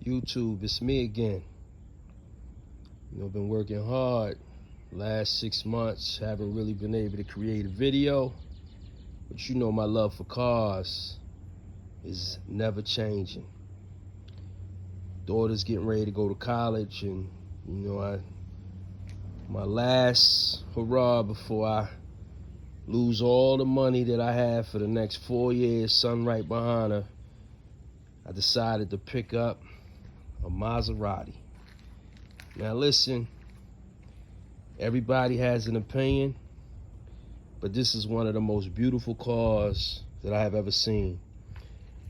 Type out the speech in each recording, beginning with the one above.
YouTube, it's me again. I've been working hard last 6 months, haven't really been able to create a video, but my love for cars is never changing. Daughter's getting ready to go to college, and my last hurrah before I lose all the money that I have for the next 4 years, son right behind her, I decided to pick up a Maserati. Now listen, everybody has an opinion, but this is one of the most beautiful cars that I have ever seen.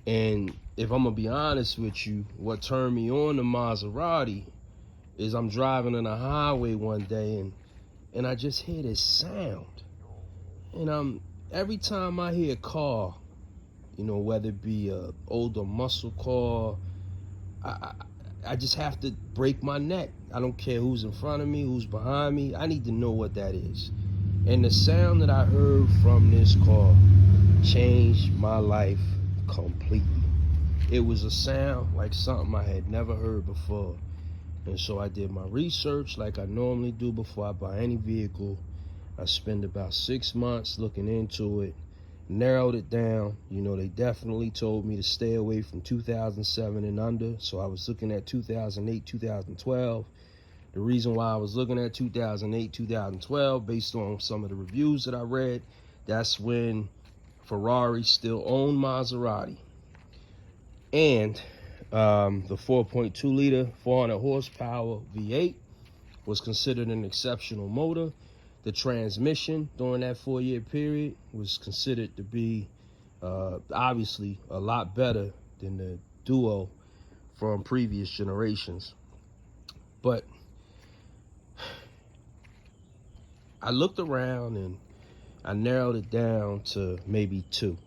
And if I'm gonna be honest with you, what turned me on to Maserati is I'm driving on the highway one day and I just hear this sound. And every time I hear a car, whether it be a older muscle car, I just have to break my neck. I don't care who's in front of me, who's behind me. I need to know what that is. And the sound that I heard from this car changed my life completely. It was a sound like something I had never heard before. And so I did my research like I normally do before I buy any vehicle. I spent about 6 months looking into it, narrowed it down. They definitely told me to stay away from 2007 and under. So I was looking at 2008, 2012. The reason why I was looking at 2008, 2012, based on some of the reviews that I read, that's when Ferrari still owned Maserati. And the 4.2 liter, 400 horsepower V8 was considered an exceptional motor. The transmission during that 4-year period was considered to be obviously a lot better than the Duo from previous generations. But I looked around and I narrowed it down to maybe two.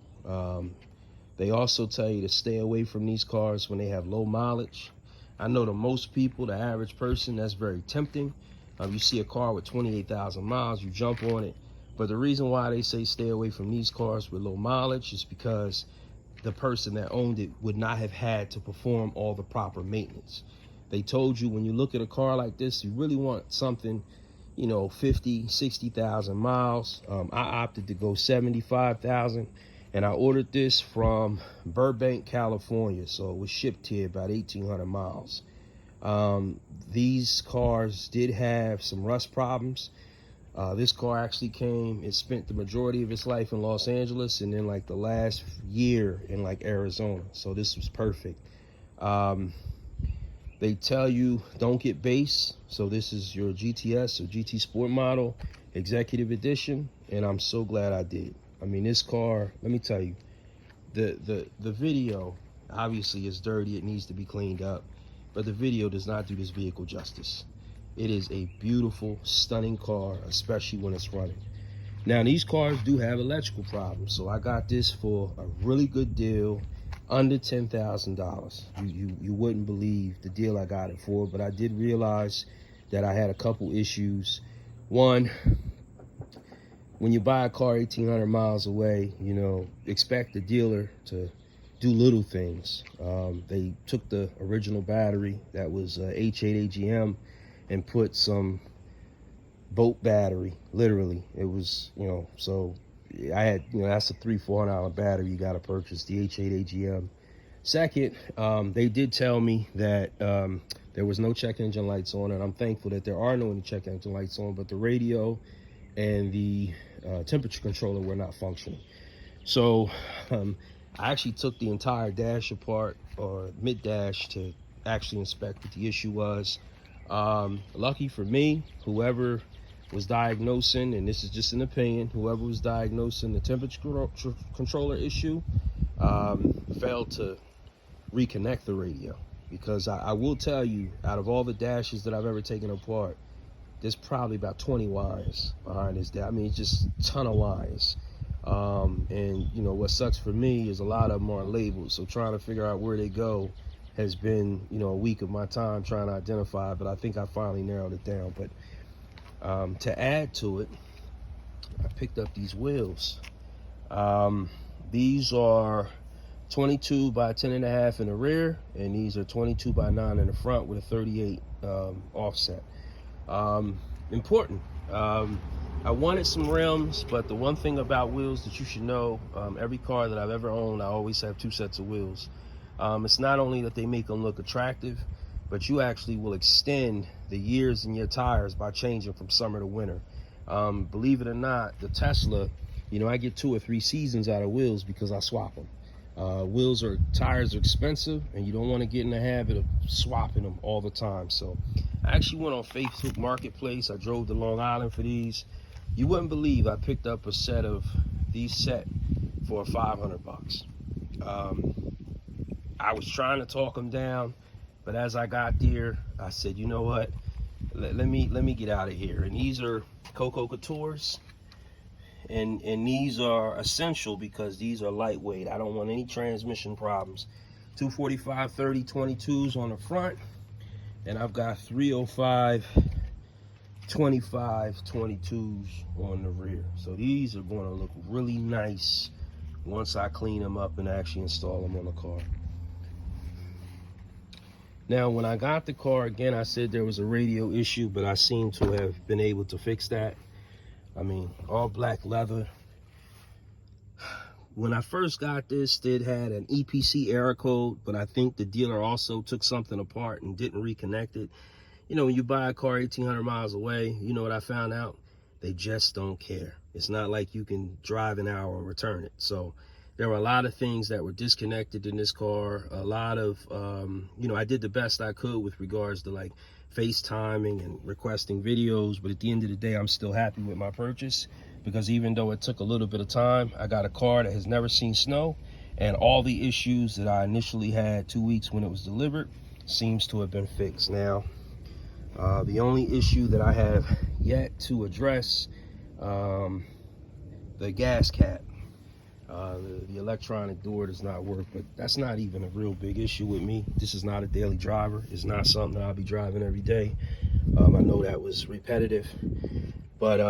They also tell you to stay away from these cars when they have low mileage. I know to most people, the average person, that's very tempting. You see a car with 28,000 miles, you jump on it. But the reason why they say stay away from these cars with low mileage is because the person that owned it would not have had to perform all the proper maintenance. They told you when you look at a car like this, you really want something, 50, 60,000 miles. I opted to go 75,000, and I ordered this from Burbank, California. So it was shipped here about 1,800 miles. These cars did have some rust problems. This car actually it spent the majority of its life in Los Angeles and then like the last year in like Arizona. So this was perfect. They tell you don't get base. So this is your GTS or GT Sport model, executive edition. And I'm so glad I did. I mean, this car, let me tell you, the video obviously is dirty. It needs to be cleaned up. But the video does not do this vehicle justice. It is a beautiful, stunning car, especially when it's running. Now, these cars do have electrical problems, so I got this for a really good deal, under $10,000. You wouldn't believe the deal I got it for, but I did realize that I had a couple issues. One, when you buy a car 1,800 miles away, expect the dealer to do little things. They took the original battery that was H8 AGM and put some boat battery, literally. It was, so I had, that's a $300-400 battery you got to purchase, the H8 AGM. Second, they did tell me that there was no check engine lights on, and I'm thankful that there are no any check engine lights on, but the radio and the temperature controller were not functioning. So I actually took the entire dash apart, or mid-dash, to actually inspect what the issue was. Lucky for me, whoever was diagnosing, and this is just an opinion, whoever was diagnosing the temperature controller issue failed to reconnect the radio. Because I will tell you, out of all the dashes that I've ever taken apart, there's probably about 20 wires behind this dash. I mean, it's just a ton of wires. And what sucks for me is a lot of them aren't labeled, so trying to figure out where they go has been a week of my time trying to identify, but I think I finally narrowed it down. But to add to it, I picked up these wheels. These are 22 by 10.5 in the rear, and these are 22 by 9 in the front with a 38 offset. Important. I wanted some rims, but the one thing about wheels that you should know, every car that I've ever owned, I always have 2 sets of wheels. It's not only that they make them look attractive, but you actually will extend the years in your tires by changing from summer to winter. Believe it or not, the Tesla, you know, I get 2 or 3 seasons out of wheels because I swap them. Tires are expensive, and you don't want to get in the habit of swapping them all the time. So I actually went on Facebook Marketplace. I drove to Long Island for these. You wouldn't believe I picked up a set of these for $500. I was trying to talk them down, but as I got there, I said, you know what? Let me get out of here. And these are Quattroportes. And these are essential because these are lightweight. I don't want any transmission problems. 245 30 22s on the front, and I've got 305 25 22s on the rear. So these are going to look really nice once I clean them up and actually install them on the car. Now, when I got the car, again, I said there was a radio issue, but I seem to have been able to fix that. I mean, all black leather. When I first got this, it had an EPC error code, but I think the dealer also took something apart and didn't reconnect it. You know, when you buy a car 1,800 miles away, you know what I found out? They just don't care. It's not like you can drive an hour and return it. So there were a lot of things that were disconnected in this car. A lot of, you know, I did the best I could with regards to like FaceTiming and requesting videos, but at the end of the day, I'm still happy with my purchase because even though it took a little bit of time, I got a car that has never seen snow, and all the issues that I initially had 2 weeks when it was delivered seems to have been fixed. Now, the only issue that I have yet to address, the gas cap. The electronic door does not work, but that's not even a real big issue with me. This is not a daily driver. It's not something that I'll be driving every day. I know that was repetitive, but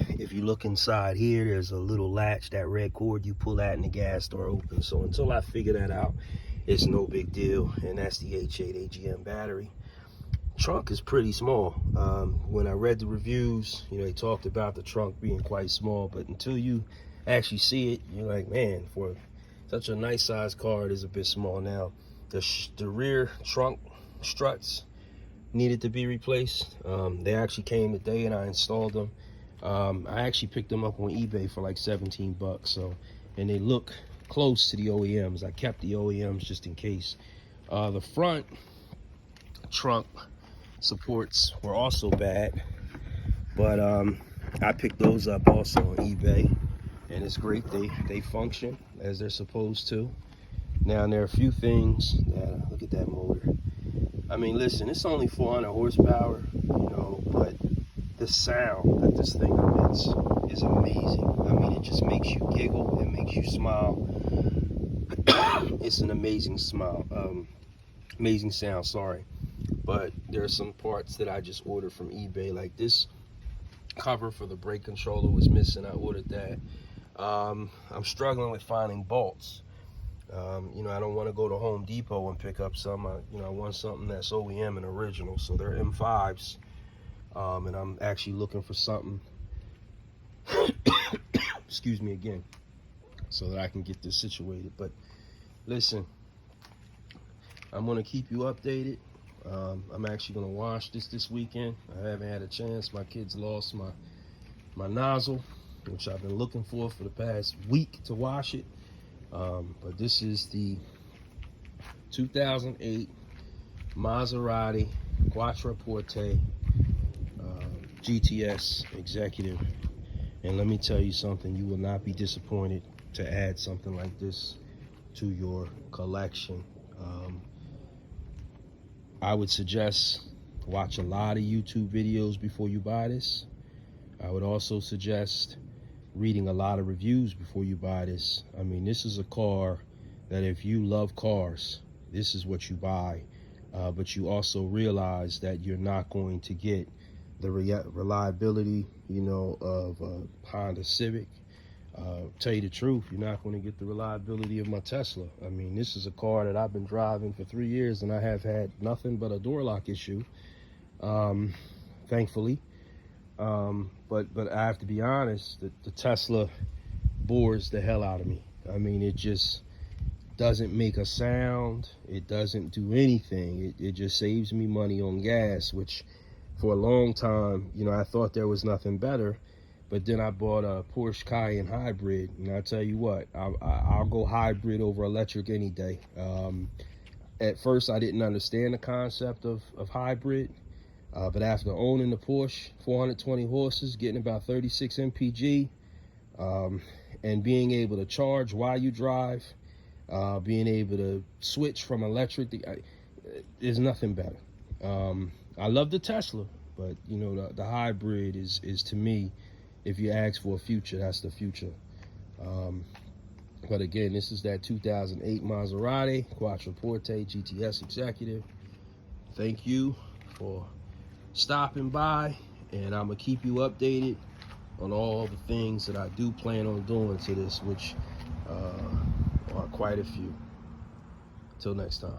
if you look inside here, there's a little latch, that red cord, you pull that and the gas door opens. So until I figure that out, it's no big deal. And that's the H8 AGM battery. Trunk is pretty small. When I read the reviews, you know, they talked about the trunk being quite small, but until you actually see it, you're like, man, for such a nice sized car, it is a bit small. Now, the rear trunk struts needed to be replaced. They actually came today and I installed them. I actually picked them up on eBay for like 17 bucks. So, and they look close to the OEMs. I kept the OEMs just in case. The front trunk supports were also bad, but I picked those up also on eBay. And it's great, they function as they're supposed to. Now, there are a few things, look at that motor. I mean, listen, it's only 400 horsepower, you know, but the sound that this thing emits is amazing. I mean, it just makes you giggle, it makes you smile. It's an amazing amazing sound, sorry. But there are some parts that I just ordered from eBay, like this cover for the brake controller was missing. I ordered that. I'm struggling with finding bolts. You know, I don't want to go to Home Depot and pick up some. You know, I want something that's OEM and original. So they're M5s, and I'm actually looking for something. Excuse me again, so that I can get this situated. But listen, I'm gonna keep you updated. I'm actually gonna wash this weekend. I haven't had a chance. My kids lost my nozzle, which I've been looking for the past week to wash it. But this is the 2008 Maserati Quattroporte GTS Executive. And let me tell you something, you will not be disappointed to add something like this to your collection. I would suggest watch a lot of YouTube videos before you buy this. I would also suggest reading a lot of reviews before you buy this. I mean, this is a car that if you love cars, this is what you buy. But you also realize that you're not going to get the reliability, you know, of a Honda Civic. Tell you the truth, you're not going to get the reliability of my Tesla. I mean, this is a car that I've been driving for 3 years, and I have had nothing but a door lock issue, thankfully. But I have to be honest, the Tesla bores the hell out of me. I mean, it just doesn't make a sound. It doesn't do anything. It just saves me money on gas, which for a long time, you know, I thought there was nothing better. But then I bought a Porsche Cayenne hybrid, and I tell you what, I'll go hybrid over electric any day. At first, I didn't understand the concept of hybrid, but after owning the Porsche, 420 horses, getting about 36 mpg, and being able to charge while you drive, being able to switch from electric, there's nothing better. I love the Tesla, but you know, the hybrid is to me, if you ask for a future, that's the future. But again, this is that 2008 Maserati Quattroporte GTS Executive. Thank you for stopping by, and I'm gonna keep you updated on all the things that I do plan on doing to this, which are quite a few. Till next time.